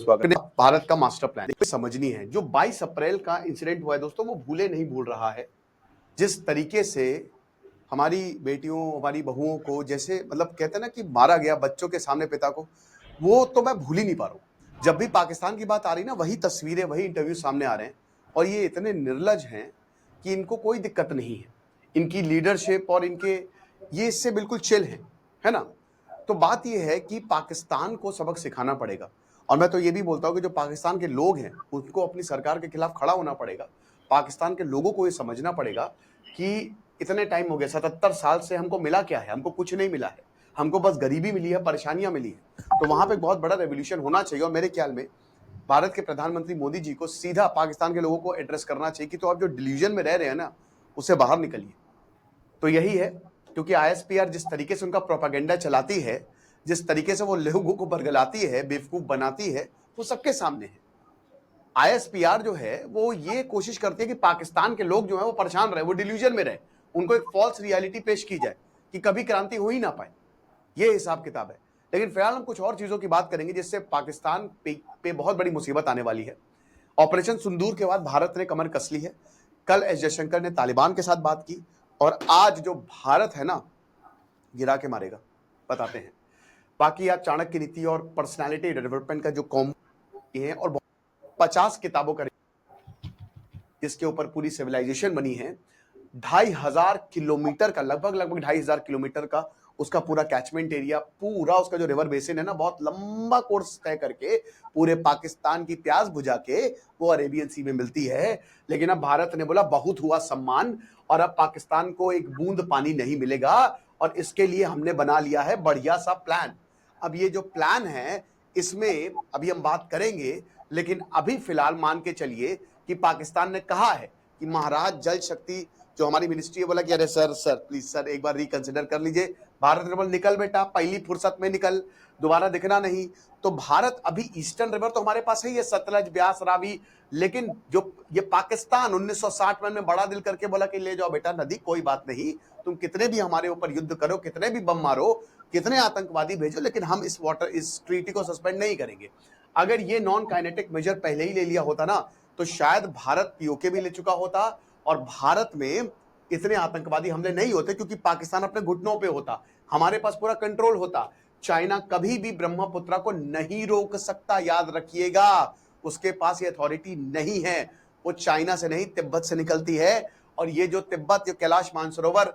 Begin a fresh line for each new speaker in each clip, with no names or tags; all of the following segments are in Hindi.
स्वागत है। भारत का मास्टर प्लान समझनी है। जो 22 अप्रैल का इंसिडेंट हुआ है दोस्तों, वो भूले नहीं भूल रहा है। जिस तरीके से हमारी बेटियों, हमारी बहुओं को जैसे मतलब कहते हैं ना कि मारा गया बच्चों के सामने पिता को, वो तो मैं भूल ही नहीं पा रहा हूँ। जब भी पाकिस्तान की बात आ रही ना, वही तस्वीरें, वही इंटरव्यू सामने आ रहे हैं और ये इतने निर्लज हैं कि इनको कोई दिक्कत नहीं है। इनकी लीडरशिप और इनके ये इससे बिल्कुल चिल है ना। तो बात यह है कि पाकिस्तान को सबक सिखाना पड़ेगा और मैं तो ये भी बोलता हूं कि जो पाकिस्तान के लोग हैं उनको अपनी सरकार के खिलाफ खड़ा होना पड़ेगा। पाकिस्तान के लोगों को ये समझना पड़ेगा कि इतने टाइम हो गए, 77 साल से हमको मिला क्या है? हमको कुछ नहीं मिला है। हमको बस गरीबी मिली है, परेशानियां मिली है। तो वहां पे बहुत बड़ा रेवोल्यूशन होना चाहिए और मेरे ख्याल में भारत के प्रधानमंत्री मोदी जी को सीधा पाकिस्तान के लोगों को एड्रेस करना चाहिए कि तो आप जो डिल्यूजन में रह रहे हैं ना, उससे बाहर निकलिए। तो यही है, क्योंकि आईएसपीआर जिस तरीके से उनका प्रोपागेंडा चलाती है, जिस तरीके से वो लोगों को बरगलाती है, बेवकूफ बनाती है, वो सबके सामने है। आईएसपीआर जो है वो ये कोशिश करती है कि पाकिस्तान के लोग जो है वो परेशान रहे, वो डिल्यूजन में रहे, उनको एक फॉल्स रियलिटी पेश की जाए कि कभी क्रांति हो ही ना पाए। ये हिसाब किताब है। लेकिन फिलहाल हम कुछ और चीजों की बात करेंगे जिससे पाकिस्तान पे बहुत बड़ी मुसीबत आने वाली है। ऑपरेशन सिंदूर के बाद भारत ने कमर कस ली है। कल एस जयशंकर ने तालिबान के साथ बात की और आज जो भारत है ना, गिरा के मारेगा, बताते हैं। बाकी आप चाणक्य नीति और पर्सनालिटी डेवलपमेंट का जो कॉम है और 50 किताबों का जिसके ऊपर पूरी सिविलाइजेशन बनी है, 2500 किलोमीटर का, लगभग 2500 किलोमीटर का उसका पूरा कैचमेंट एरिया, पूरा उसका जो रिवर बेसिन है ना, बहुत लंबा कोर्स तय करके पूरे पाकिस्तान की प्यास बुझा के वो अरेबियन सी में मिलती है। लेकिन अब भारत ने बोला बहुत हुआ सम्मान और अब पाकिस्तान को एक बूंद पानी नहीं मिलेगा और इसके लिए हमने बना लिया है बढ़िया सा प्लान। अब ये जो प्लान है इसमें अभी हम बात करेंगे, लेकिन अभी फिलहाल मान के चलिए कि पाकिस्तान ने कहा है कि महाराज जल शक्ति जो हमारी मिनिस्ट्री है बोला कि अरे सर प्लीज सर एक बार रिकंसिडर कर लीजिए। भारत ने बोला निकल बेटा, पहली फुर्सत में निकल, दोबारा दिखना नहीं। तो भारत अभी ईस्टर्न रिवर तो हमारे पास है, ये सतलज, ब्यास, रावी, लेकिन जो ये पाकिस्तान 1960 में बड़ा दिल करके बोला कि ले जाओ बेटा नदी, कोई बात नहीं, तुम कितने भी हमारे ऊपर युद्ध करो, कितने भी बम मारो, कितने आतंकवादी भेजो, लेकिन हम इस ट्रीटी को सस्पेंड नहीं करेंगे। अगर ये नॉन काइनेटिक मेजर पहले ही ले लिया होता ना, तो शायद भारत पीओके भी ले चुका होता और भारत में इतने आतंकवादी हमले नहीं होते, क्योंकि पाकिस्तान अपने घुटनों पे होता, हमारे पास पूरा कंट्रोल होता। चाइना कभी भी ब्रह्मपुत्र को नहीं रोक सकता, याद रखिएगा, उसके पास ये अथॉरिटी नहीं है। वो चाइना से नहीं, तिब्बत से निकलती है। और ये जो तिब्बत, ये कैलाश मानसरोवर,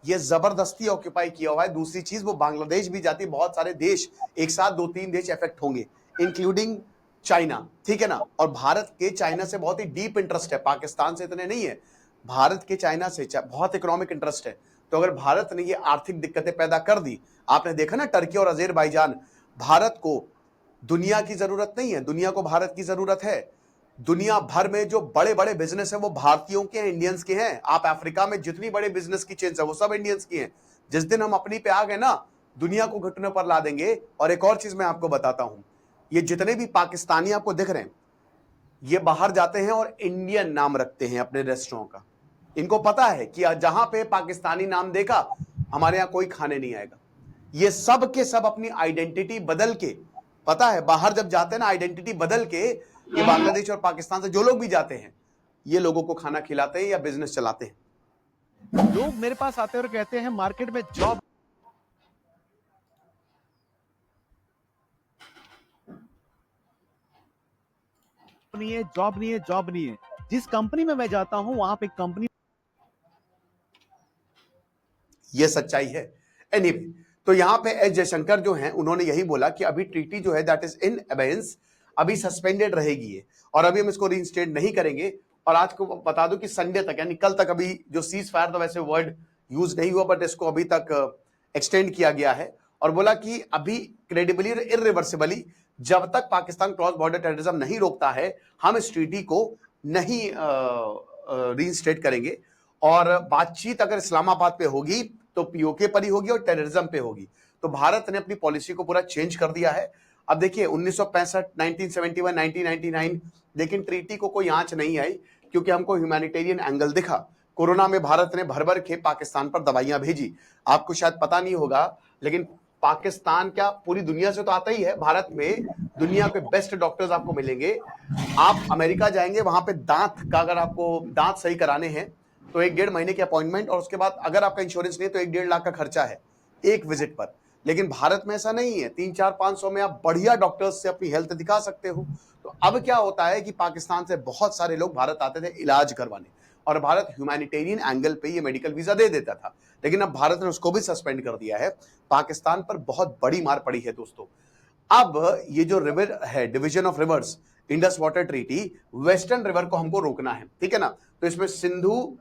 ये जबरदस्ती ऑक्यूपाई किया हुआ है। दूसरी चीज, वो बांग्लादेश भी जाती है, बहुत सारे देश एक साथ 2-3 देश इफेक्ट होंगे, इंक्लूडिंग चाइना, ठीक है ना। और भारत के चाइना से बहुत ही डीप इंटरेस्ट है, पाकिस्तान से इतने नहीं है, भारत के चाइना से बहुत इकोनॉमिक इंटरेस्ट है। तो अगर भारत ने ये आर्थिक दिक्कतें पैदा कर दी, आपने देखा ना टर्की और अजरबैजान, भारत को दुनिया की जरूरत नहीं है, दुनिया को भारत की जरूरत है। दुनिया भर में जो बड़े बड़े बिजनेस है वो भारतीयों के हैं, इंडियंस के हैं। आप अफ्रीका में जितनी बड़े बिजनेस की चेन्स है वो सब इंडियंस की हैं। जिस दिन हम अपनी पे आ गए ना, दुनिया को घुटने पर ला देंगे। और एक और चीज मैं आपको बताता हूं, ये जितने भी पाकिस्तानी आपको दिख रहे हैं, ये बाहर जाते हैं और इंडियन नाम रखते हैं अपने रेस्टोरेंट का। इनको पता है कि जहां पे पाकिस्तानी नाम देखा, हमारे यहां कोई खाने नहीं आएगा। ये सब के सब अपनी आइडेंटिटी बदल के, पता है बाहर जब जाते हैं ना, आइडेंटिटी बदल के, ये बांग्लादेश और पाकिस्तान से जो लोग भी जाते हैं, ये लोगों को खाना खिलाते हैं या बिजनेस चलाते हैं।
लोग मेरे पास आते हैं और कहते हैं मार्केट में जॉब नहीं है, जॉब नहीं है। जिस कंपनी में मैं जाता हूं वहां पे कंपनी,
ये सच्चाई है। एनीवे, तो यहां पे एस जयशंकर जो हैं, उन्होंने यही बोला कि अभी ट्रीटी जो है दैट इज इन अबेयंस, अभी सस्पेंडेड रहेगी ये, और अभी हम इसको रीइंस्टेट नहीं करेंगे। और आज को बता दो कि संडे तक, यानी कल तक, अभी जो सीज फायर, तो वैसे वर्ड यूज नहीं हुआ, बट इसको अभी तक एक्सटेंड किया गया है। और बोला कि अभी क्रेडिबली और इरिवर्सिबली जब तक पाकिस्तान क्रॉस बॉर्डर टेररिज्म नहीं रोकता है, हम इस ट्रीटी को नहीं रीइंस्टेट करेंगे। और बातचीत अगर इस्लामाबाद पे होगी तो पीओके पर ही होगी और टेररिज्म पे होगी। तो भारत ने अपनी पॉलिसी को पूरा चेंज कर दिया है। अब देखिए 1965, 1971, 1999, लेकिन ट्रीटी को कोई आंच नहीं आई, क्योंकि हमको ह्यूमैनिटेरियन एंगल दिखा। कोरोना में भारत ने भर भर के पाकिस्तान पर दवाइयां भेजी। आपको शायद पता नहीं होगा, लेकिन पाकिस्तान क्या पूरी दुनिया से तो आता ही है, भारत में दुनिया के बेस्ट डॉक्टर्स आपको मिलेंगे। आप अमेरिका जाएंगे, वहां पे दांत का अगर आपको दांत सही कराने हैं तो 1-1.5 महीने की अपॉइंटमेंट, और उसके बाद अगर आपका इंश्योरेंस नहीं है तो 1-1.5 लाख का खर्चा है एक विजिट पर। लेकिन भारत में ऐसा नहीं है, 300-400-500 में आप बढ़िया डॉक्टर्स से अपनी हेल्थ दिखा सकते हो। तो अब क्या होता है कि पाकिस्तान से बहुत सारे लोग भारत आते थे इलाज करवाने, और भारत ह्यूमैनिटेरियन एंगल पे ये मेडिकल वीजा दे देता था, लेकिन अब भारत ने उसको भी सस्पेंड कर दिया है। पाकिस्तान पर बहुत बड़ी मार पड़ी है दोस्तों। अब ये जो रिवर है, division of reverse, Indus water treaty, western river को हमको रोकना है, ठीक है ना। तो इसमें सिंधु,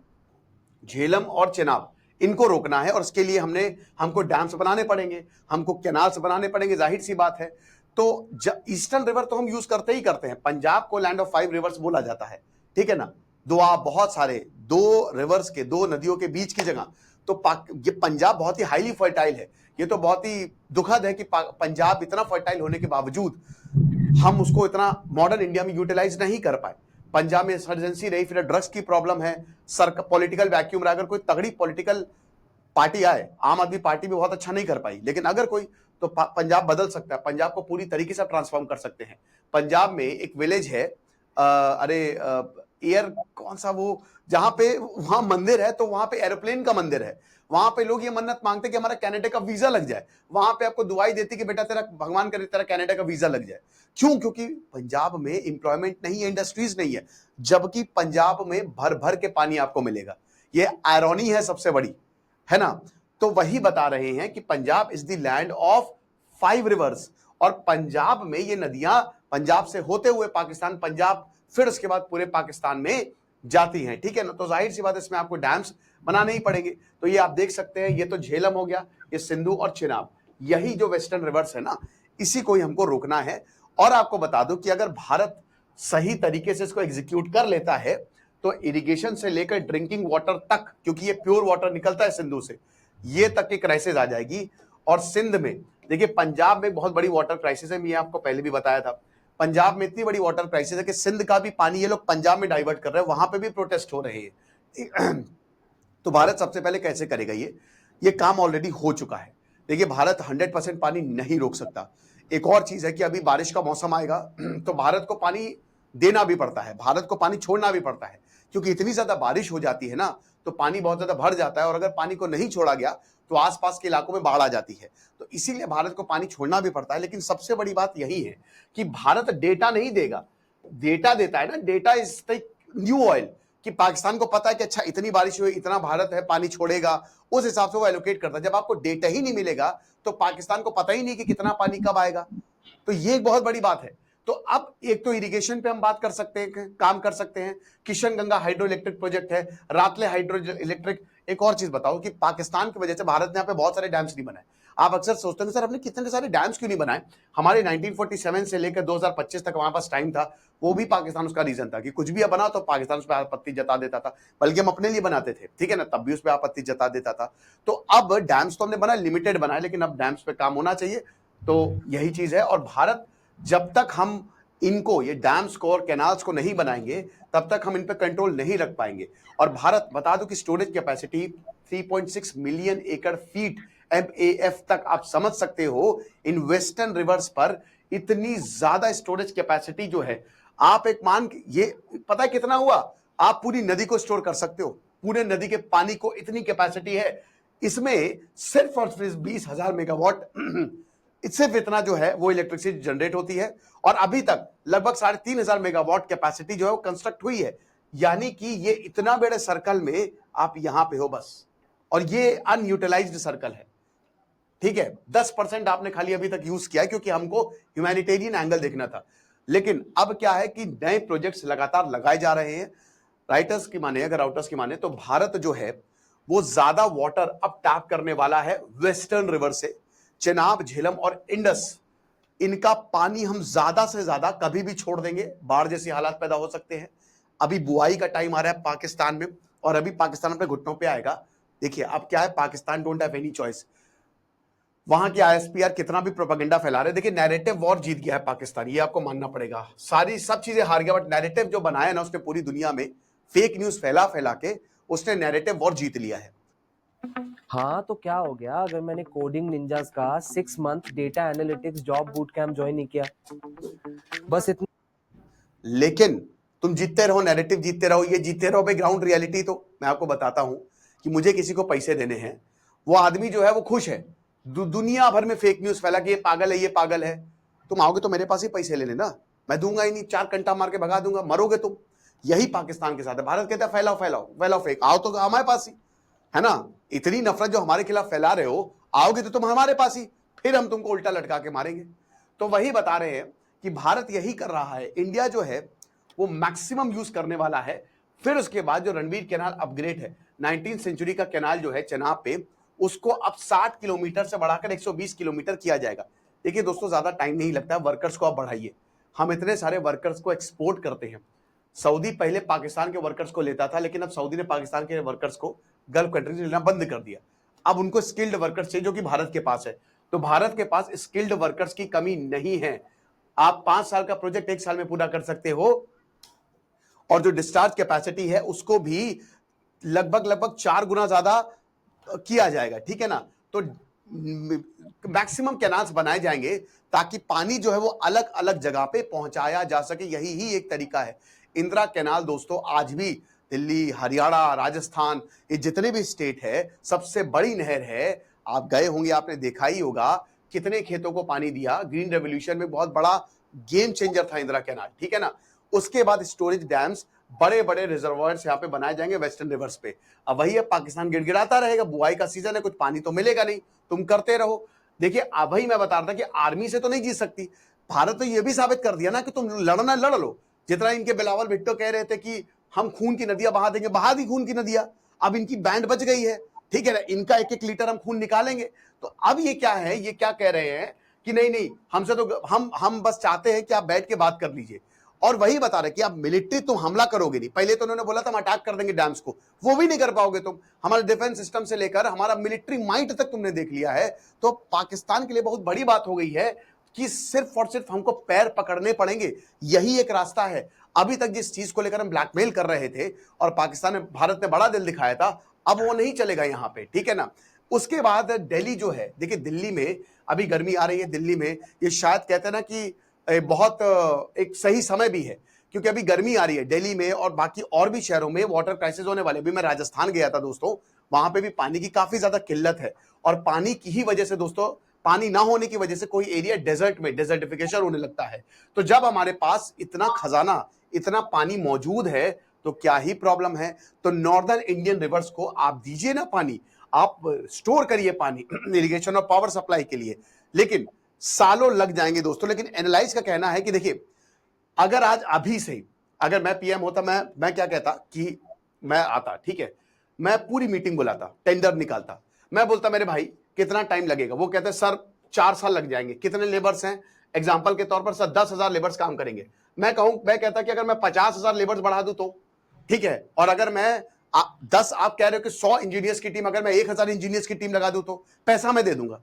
झेलम और चेनाब, इनको रोकना है, और इसके लिए हमको डैम्स बनाने पड़ेंगे, हमको कैनाल्स बनाने पड़ेंगे, जाहिर सी बात है। तो ईस्टर्न रिवर तो हम यूज करते ही करते हैं, पंजाब को लैंड ऑफ 5 रिवर्स बोला जाता है, ठीक है ना। बहुत सारे 2 रिवर्स के, 2 नदियों के बीच की जगह। तो ये पंजाब बहुत ही हाईली फर्टाइल है। ये तो बहुत ही दुखद है कि पंजाब इतना फर्टाइल होने के बावजूद हम उसको इतना मॉडर्न इंडिया में यूटिलाइज नहीं कर पाए। पंजाब में इंसर्जेंसी रही, फिर ड्रग्स की प्रॉब्लम है, पॉलिटिकल वैक्यूम रहा। अगर कोई तगड़ी पॉलिटिकल पार्टी आए, आम आदमी पार्टी भी बहुत अच्छा नहीं कर पाई, लेकिन अगर कोई, तो पंजाब बदल सकता है, पंजाब को पूरी तरीके से ट्रांसफॉर्म कर सकते हैं। पंजाब में एक विलेज है, एयर कौन सा वो, जहां पे वहां मंदिर है, तो वहां पे एरोप्लेन का मंदिर है। वहां पे लोग ये मन्नत मांगते कि हमारा कनाडा का वीजा लग जाए। वहां पे आपको दुआई देती कि बेटा तेरा भगवान करे तेरा कनाडा का वीजा लग जाए। क्यों? क्योंकि पंजाब में इंप्लॉयमेंट नहीं है, इंडस्ट्रीज नहीं है, जबकि पंजाब में भर भर के पानी आपको मिलेगा। ये आयरनी है सबसे बड़ी, है ना। तो वही बता रहे हैं कि Punjab is the land of 5 reverse, और पंजाब में ये नदियां पंजाब से होते हुए पाकिस्तान, पंजाब, फिर उसके बाद पूरे पाकिस्तान में जाती हैं, ठीक है ना। तो जाहिर सी बात है इसमें आपको डैम्स बनाने ही पड़ेंगे। तो ये आप देख सकते हैं, ये तो झेलम हो गया, ये सिंधु और चिनाब, यही जो वेस्टर्न रिवर्स है ना, इसी को ही हमको रोकना है। और आपको बता दूं कि अगर भारत सही तरीके से इसको एग्जीक्यूट कर लेता है तो इरिगेशन से लेकर ड्रिंकिंग वाटर तक, क्योंकि ये प्योर वाटर निकलता है सिंधु से, ये तक की क्राइसिस आ जाएगी। और सिंध में देखिए, पंजाब में बहुत बड़ी वाटर क्राइसिस है, मैं आपको पहले भी बताया था। पंजाब में इतनी बड़ी वाटर क्राइसिस है कि सिंध का भी पानी ये लोग पंजाब में डाइवर्ट कर रहे हैं, वहां पे भी प्रोटेस्ट हो रहे हैं। तो भारत सबसे पहले कैसे करेगा? ये काम ऑलरेडी हो चुका है। देखिए, भारत 100% पानी नहीं रोक सकता। एक और चीज है कि अभी बारिश का मौसम आएगा तो भारत को पानी देना भी पड़ता है, भारत को पानी छोड़ना भी पड़ता है, क्योंकि इतनी ज्यादा बारिश हो जाती है ना, तो पानी बहुत ज्यादा भर जाता है, और अगर पानी को नहीं छोड़ा गया तो आसपास के इलाकों में बाढ़ आ जाती है। तो इसीलिए भारत को पानी छोड़ना भी पड़ता है। लेकिन सबसे बड़ी बात यही है कि भारत डेटा नहीं देगा, डेटा देता है ना, data is the new oil, कि पाकिस्तान को पता है कि अच्छा इतनी बारिश हुई, इतना भारत है पानी छोड़ेगा, उस हिसाब से वो एलोकेट करता है। जब आपको डेटा ही नहीं मिलेगा तो पाकिस्तान को पता ही नहीं कि कितना पानी कब आएगा। तो ये एक बहुत बड़ी बात है। तो अब एक तो इरिगेशन पे हम बात कर सकते हैं, काम कर सकते हैं, Kishan Ganga hydro electric project है, रातले हाइड्रो इलेक्ट्रिक। एक और चीज बताओ कि पाकिस्तान की वजह से भारत ने यहाँ पे बहुत सारे डैम्स नहीं बनाए। आप अक्सर सोचते हैं सर हमने कितने सारे डैम्स क्यों नहीं बनाए। हमारे 1947 से लेकर 2025 तक हमारे पास टाइम था, वो भी पाकिस्तान उसका रीजन था कि कुछ भी बना तो पाकिस्तान उस पर आपत्ति जता देता था, बल्कि हम अपने लिए बनाते थे, ठीक है ना, तब भी उस पर आपत्ति जता देता था। तो अब डैम्स तो हमने बनाए, लिमिटेड बनाए, लेकिन अब डैम्स पे काम होना चाहिए। तो यही चीज है। और भारत, जब तक हम इनको, ये डैम्स को और कैनाल्स को नहीं बनाएंगे, तब तक हम इन पे कंट्रोल नहीं रख पाएंगे। और भारत, बता दो कि स्टोरेज कैपेसिटी 3.6 मिलियन एकड़ फीट MAF तक, आप समझ सकते हो इन वेस्टर्न रिवर्स पर इतनी ज्यादा स्टोरेज कैपेसिटी जो है। आप एक मान, ये पता है कितना हुआ, आप पूरी नदी को स्टोर कर सकते हो, पूरे नदी के पानी को, इतनी कैपेसिटी है इसमें। सिर्फ और सिर्फ 20,000 मेगावाट सिर्फ इतना जो है वो इलेक्ट्रिसिटी जनरेट होती है। और अभी तक लगभग 3,500 मेगावाट कैपेसिटी जो है वो कंस्ट्रक्ट हुई है। यानी कि ये इतना बड़े सर्कल में आप यहां पे हो बस, और ये अनयूटिलाइज्ड सर्कल है, ठीक है। 10% आपने खाली अभी तक यूज किया है, क्योंकि हमको ह्यूमैनिटेरियन एंगल देखना था। लेकिन अब क्या है कि नए प्रोजेक्ट्स लगातार लगाए जा रहे हैं। राइटर्स की माने, अगर राउटर्स की माने, तो भारत जो है वो ज्यादा वाटर अब टैप करने वाला है वेस्टर्न रिवर से। चेनाब, झेलम और इंडस, इनका पानी हम ज्यादा से ज्यादा कभी भी छोड़ देंगे, बाढ़ जैसी हालात पैदा हो सकते हैं। अभी बुआई का टाइम आ रहा है पाकिस्तान में, और अभी पाकिस्तान अपने घुटनों पे आएगा। देखिए अब क्या है, Pakistan don't have any choice. वहां के ISPR कितना भी प्रोपेगेंडा फैला रहे, देखिए नैरेटिव वॉर जीत गया है पाकिस्तान, ये आपको मानना पड़ेगा। सब चीजें हार गया, बट नैरेटिव जो बनाया ना उसने पूरी दुनिया में, फेक न्यूज फैला फैला के उसने नैरेटिव वॉर जीत लिया है।
हाँ तो क्या हो गया अगर मैंने कोडिंग निंजास का 6 month data analytics job boot camp join नहीं किया? बस इतना।
लेकिन तुम जीतते रहो, नैरेटिव जीतते रहो, ये जीतते रहो भाई। ग्राउंड रियलिटी तो मैं आपको बताता हूं कि मुझे किसी को पैसे देने हैं, वो आदमी जो है वो खुश है। दुनिया भर में फेक न्यूज फैला कि ये पागल है, ये पागल है। तुम आओगे तो मेरे पास ही पैसे लेने ना, मैं दूंगा ही नहीं, 4 घंटा मार के भगा दूंगा, मरोगे तुम। यही पाकिस्तान के साथ है। भारत कहता है फैलाओ फैलाओ फैलाओ फेक, आओ तो हमारे पास ही, है ना। इतनी नफरत जो हमारे खिलाफ फैला रहे हो, आओगे तो तुम हमारे पास ही, फिर हम तुमको उल्टा लटका के मारेंगे। तो वही बता रहे हैं कि भारत यही कर रहा है। इंडिया जो है वो मैक्सिमम यूज करने वाला है। फिर उसके बाद जो रणवीर कैनाल अपग्रेड है, 19th सेंचुरी का कैनाल जो है चेनाब पे, उसको अब 60 किलोमीटर से बढ़ाकर 120 किलोमीटर किया जाएगा। देखिए दोस्तों, ज्यादा टाइम नहीं लगता, वर्कर्स को आप बढ़ाइए। हम इतने सारे वर्कर्स को एक्सपोर्ट करते हैं। सऊदी पहले पाकिस्तान के वर्कर्स को लेता था, लेकिन अब सऊदी ने पाकिस्तान के वर्कर्स को गल्फ कंट्रीज लेना बंद कर दिया। अब उनको स्किल्ड वर्कर्स चाहिए, जो कि भारत के पास है। तो भारत के पास स्किल्ड वर्कर्स की कमी नहीं है। आप 5 साल का प्रोजेक्ट 1 साल में पूरा कर सकते हो, और जो डिस्चार्ज कैपेसिटी है उसको भी लगभग लगभग 4 गुना ज्यादा किया जाएगा, ठीक है ना। तो मैक्सिमम कैनाल्स बनाए जाएंगे ताकि पानी जो है वो अलग अलग जगह पे पहुंचाया जा सके। यही ही एक तरीका है। इंदिरा कैनाल दोस्तों आज भी दिल्ली, हरियाणा, राजस्थान, ये जितने भी स्टेट है, सबसे बड़ी नहर है। आप गए होंगे, आपने देखा ही होगा कितने खेतों को पानी दिया। ग्रीन रेवोल्यूशन में बहुत बड़ा गेम चेंजर था इंदिरा कैनाल, ठीक है ना। उसके बाद स्टोरेज डैम्स, बड़े बड़े रिजर्वायर्स यहाँ पे बनाए जाएंगे वेस्टर्न रिवर्स पे। अब वही है, पाकिस्तान गिड़गिड़ाता रहेगा, बुआई का सीजन है, कुछ पानी तो मिलेगा नहीं, तुम करते रहो। देखिए अब वही मैं बता रहा था कि आर्मी से तो नहीं जीत सकती भारत। तो ये भी साबित कर दिया ना कि तुम लड़ना लड़ लो। जितना इनके बिलावल भुट्टो कह रहे थे कि हम खून की नदियां बहा देंगे, बहा दी खून की नदियां। अब इनकी बैंड बच गई है, ठीक है ना, इनका 1-1 लीटर हम खून निकालेंगे। तो अब ये क्या है, ये क्या कह रहे हैं कि नहीं नहीं, हमसे तो हम बस चाहते हैं कि आप बैठ के बात कर लीजिए। और वही बता रहे कि आप मिलिट्री तुम हमला करोगे नहीं। पहले तो उन्होंने बोला था हम अटैक कर देंगे डैम्स को, वो भी नहीं कर पाओगे तुम। हमारे डिफेंस सिस्टम से लेकर हमारा मिलिट्री माइट तक तुमने देख लिया है। तो पाकिस्तान के लिए बहुत बड़ी बात हो गई है कि सिर्फ और सिर्फ हमको पैर पकड़ने पड़ेंगे, यही एक रास्ता है। अभी तक जिस चीज को लेकर हम ब्लैकमेल कर रहे थे और पाकिस्तान ने, भारत ने बड़ा दिल दिखाया था, अब वो नहीं चलेगा यहां पे, ठीक है ना। उसके बाद दिल्ली जो है, देखिए दिल्ली में अभी गर्मी आ रही है। दिल्ली में ये शायद कहते हैं ना कि बहुत एक सही समय भी है, क्योंकि अभी गर्मी आ रही है दिल्ली में, और बाकी और भी शहरों में वाटर क्राइसिस होने वाले। अभी मैं राजस्थान गया था दोस्तों, वहां पे भी पानी की काफी ज्यादा किल्लत है। और पानी की ही वजह से दोस्तों, पानी ना होने की वजह से कोई एरिया डेजर्ट में डेजर्टिफिकेशन होने लगता है। तो जब हमारे पास इतना खजाना, इतना पानी मौजूद है, तो क्या ही प्रॉब्लम है। तो नॉर्दर्न इंडियन रिवर्स को आप दीजिए ना पानी, आप स्टोर करिए पानी इरिगेशन और पावर सप्लाई के लिए। लेकिन सालों लग जाएंगे दोस्तों। लेकिन एनालाइज का कहना है कि देखिए, अगर आज अभी से, अगर मैं पीएम होता, मैं क्या कहता कि मैं आता, ठीक है, मैं पूरी मीटिंग बुलाता, टेंडर निकालता, मैं बोलता मेरे भाई कितना टाइम लगेगा। वो कहते हैं सर 4 साल लग जाएंगे। कितने लेबर्स हैं? एग्जाम्पल के तौर पर सर 10,000 लेबर्स काम करेंगे। मैं कहता कि अगर मैं 50,000 लेबर्स बढ़ा दूं तो ठीक है। और अगर मैं 10, आप कह रहे हो कि 100 इंजीनियर्स की टीम, अगर मैं 1,000 इंजीनियर्स की टीम लगा दूं तो पैसा मैं दे दूंगा।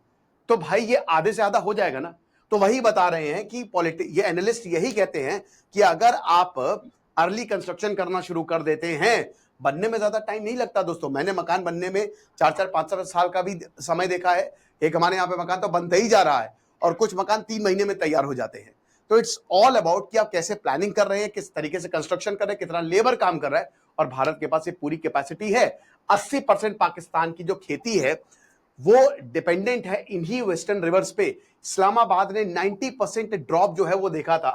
तो भाई ये आधे से आधा हो जाएगा ना। तो वही बता रहे हैं कि ये एनालिस्ट यही कहते हैं कि अगर आप अर्ली कंस्ट्रक्शन करना शुरू कर देते हैं, बनने में ज्यादा टाइम नहीं लगता दोस्तों। मैंने मकान बनने में 4-4, 5-7 साल का भी समय देखा है। एक हमारे यहाँ पे मकान तो बनते ही जा रहा है, और कुछ मकान 3 महीने में तैयार हो जाते हैं। तो इट्स ऑल अबाउट कि आप कैसे प्लानिंग कर रहे हैं, किस तरीके से कंस्ट्रक्शन कर रहे हैं, कितना लेबर काम कर रहा है। और भारत के पास ये पूरी कैपेसिटी है। 80% पाकिस्तान की जो खेती है वो डिपेंडेंट है इन्हीं वेस्टर्न रिवर्स पे। इस्लामाबाद ने 90% ड्रॉप जो है वो देखा था।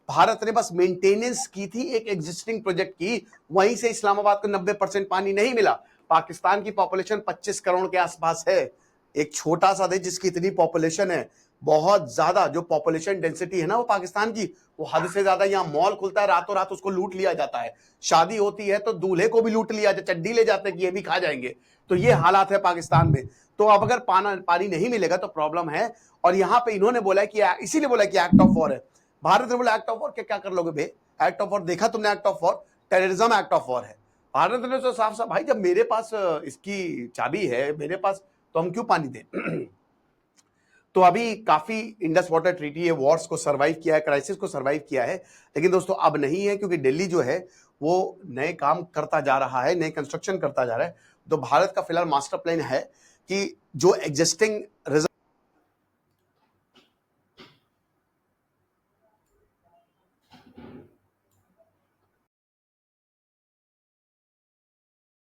भारत ने बस मेंटेनेंस की थी एक एग्जिस्टिंग प्रोजेक्ट की, वहीं से इस्लामाबाद को 90% पानी नहीं मिला। पाकिस्तान की पॉपुलेशन 25 करोड़ के आसपास है। एक छोटा सा देश जिसकी इतनी पॉपुलेशन है, बहुत ज्यादा जो पॉपुलेशन डेंसिटी है ना वो पाकिस्तान की, वो हद से ज्यादा। यहाँ मॉल खुलता है, रातों रात उसको लूट लिया जाता है। शादी होती है तो दूल्हे को भी लूट लिया जाता, चड्डी ले जाते हैं कि ये भी खा जाएंगे। तो ये हालात है पाकिस्तान में। तो अब अगर पानी नहीं मिलेगा तो प्रॉब्लम है। और यहाँ पे इन्होंने बोला कि, इसीलिए बोला कि एक्ट ऑफ वॉर है। भारत ने बोला एक्ट ऑफ वॉर क्या कर लोगे बे? एक्ट ऑफ वॉर देखा तुमने? Act of war terrorism act of war है। भारत ने तो साफ साफ, भाई जब मेरे पास इसकी चाबी है, मेरे पास, तो हम क्यों पानी दें? तो अभी काफी इंडस वाटर ट्रीटी है, वॉर्स को सरवाइव किया है, क्राइसिस को सरवाइव किया है। लेकिन दोस्तों अब नहीं है, क्योंकि दिल्ली जो है वो नए काम करता जा रहा है, नए कंस्ट्रक्शन करता जा रहा है। तो भारत का फिलहाल मास्टर प्लान है कि जो एग्जिस्टिंग